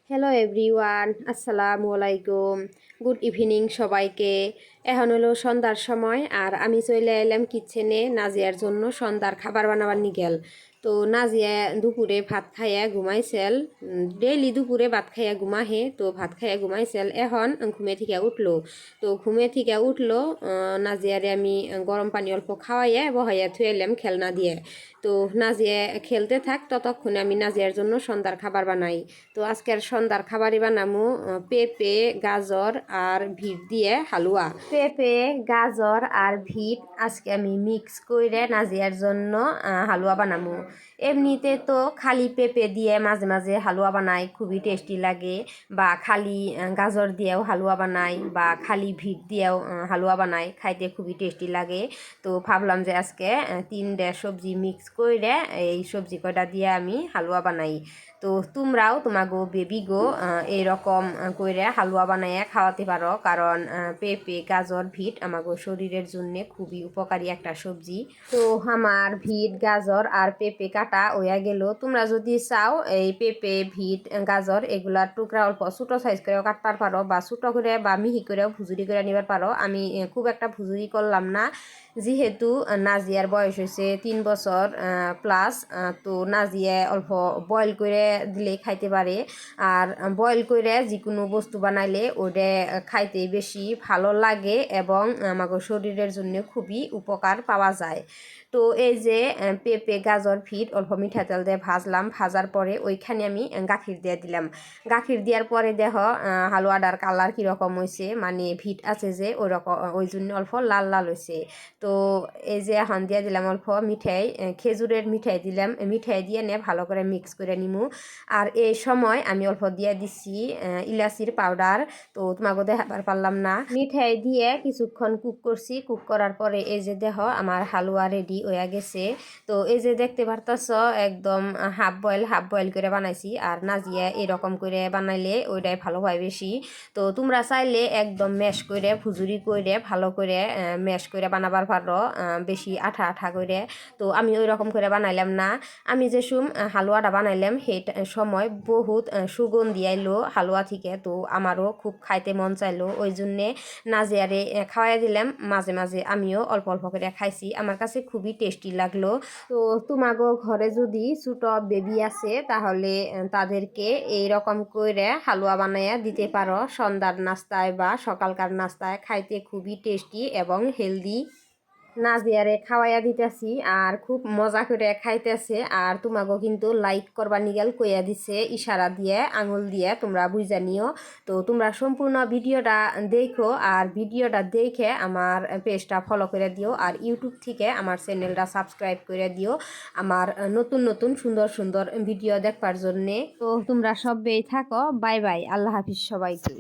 Hello everyone, আসসালামু আলাইকুম। Good evening সবাইকে। এখন হলো সন্ধ্যার সময় আর আমি চলে এলাম কিচেনে নাজিয়ার জন্য সন্ধ্যার খাবার বানাবার নিগেল। তো নাজিয়া দুপুরে ভাত খাইয়া ঘুমাইছিল। ডেইলি দুপুরে ভাত খাইয়া ঘুমাহে, তো ভাত খাইয়া ঘুমাইছিল। এখন ঘুমে থেকে উঠলো। তো ঘুমে থেকে উঠলো, নাজিয়ারে আমি গরম পানি অল্প খাওয়াইয়া বহাইয়া থুয়ে এলাম খেলনা দিয়ে। তো নাজিয়া খেলতে থাক, ততক্ষণে আমি নাজিয়ার জন্য সন্ধ্যার খাবার বানাই। তো আজকের সন্ধ্যার খাবারই বানামু পেঁপে, গাজর আর ভিট দিয়ে হালুয়া। পেঁপে, গাজর আর ভিট আজকে আমি মিক্স করে নাজিয়ার জন্য হালুয়া বানামু। এমনিতে তো খালি পেঁপে দিয়ে মাঝে মাঝে হালুয়া বানাই, খুবই টেস্টি লাগে। বা খালি গাজর দিয়েও হালুয়া বানাই, বা খালি ভিট দিয়েও হালুয়া বানাই, খাইতে খুবই টেস্টি লাগে। তো ভাবলাম যে আজকে তিনটে সবজি মিক্স করে এই সবজি কয়টা দিয়ে আমি হালুয়া বানাই। তো তোমরাও তোমাগো বেবি গো এরকম করে হালুয়া বানাইয়া খাওয়াতে পারো, কারণ পেঁপে, গাজর, ভিট আমাগো শরীরের জন্য খুবই উপকারী একটা সবজি। তো আমার ভিট, গাজর আর পেঁপে কাটা হইয়া গেল। তোমরা যদি চাও এই পেঁপে, ভিট, গাজর এগুলার টুকরা অল্প ছোটো সাইজ করেও কাটবার পারো, বা ছোটো করে বা মিহি করেও ভুজুরি করে নিবার পারো। আমি খুব একটা ভুজুরি করলাম না, যেহেতু নাজিয়ার বয়স হয়েছে 3 বছর প্লাস। তো নাজিয়া অল্প বয়েল করে দিলে খাইতে পারে। আর বয়েল করে যে কোনো বস্তু বানাইলে ওটা খাইতে বেশি ভালো লাগে এবং আমাদের শরীরের জন্য খুবই উপকার পাওয়া যায়। তো এই যে পেঁপে, গাজর, ভিট অল্প মিঠা তেল দিয়ে ভাজলাম। ভাজার পরে ওইখানে আমি গাখির দিয়ে দিলাম। গাখির দেওয়ার পরে দেখো হালুয়াটার কালার কীরকম হয়েছে, মানে ভিট আছে যে ওই রকম, ওই জন্য অল্প লাল লাল হয়েছে। তো এই যে এখন দিয়ে দিলাম অল্প মিঠাই, খেজুরের মিঠাই দিলাম। মিঠাই দিয়ে নিয়ে ভালো করে মিক্স করে নিমু। আর এই সময় আমি অল্প দিয়ে দিচ্ছি ইলাচির পাউডার। তো তোমাকে দেখাবার পারলাম না। মিঠাই দিয়ে কিছুক্ষণ কুক করছি। কুক করার পরে এই যে দেখো আমার হালুয়া রেডি হয়ে গেছে। তো এই যে দেখতে পারতাছ একদম হাফ বয়েল করে বানাইছি। আর নাজিয়া এরকম করে বানাইলে ওইটাই ভালো হয় বেশি। তো তোমরা চাইলে একদম ম্যাশ করে ভুজুরি করে ভালো করে ম্যাশ করে বানাবার পারো, বেশি আঠা আঠা করে। তো আমি ওই রকম করে বানাইলাম না। আমি যে হালুয়াটা বানাইলাম সেই সময় বহুত সুগন্ধি আইলো হালুয়া থেকে। তো আমারও খুব খাইতে মন চাইলো, ওই জন্যে নাজিয়ারে খাওয়াই দিলাম। মাঝে মাঝে আমিও অল্প অল্প করে খাইছি, আমার কাছে খুবই টেস্টি লাগলো। তো তোমাগো ঘরে যদি ছোটো বেবি আছে তাহলে তাদেরকে এই রকম করে হালুয়া বানাইয়া দিতে পারো সন্ধ্যার নাস্তায় বা সকালকার নাস্তায়, খাইতে খুবই টেস্টি এবং হেলদি। নাজিয়ারে খাওয়াইয়া দিতেছি আর খুব মজা করে খাইতেছে। আর তোমাকেও কিন্তু লাইক করবার নিগাল কইয়া দিছে ইশারা দিয়ে, আঙুল দিয়ে, তোমরা বুঝা নিও। তো তোমরা সম্পূর্ণ ভিডিওটা দেখো, আর ভিডিওটা দেখে আমার পেজটা ফলো করে দিও, আর ইউটিউব থেকে আমার চ্যানেলটা সাবস্ক্রাইব করে দিও আমার নতুন নতুন সুন্দর সুন্দর ভিডিও দেখবার জন্যে। তো তোমরা সবাই থাকো, বাই বাই, আল্লাহ হাফিজ সবাইকে।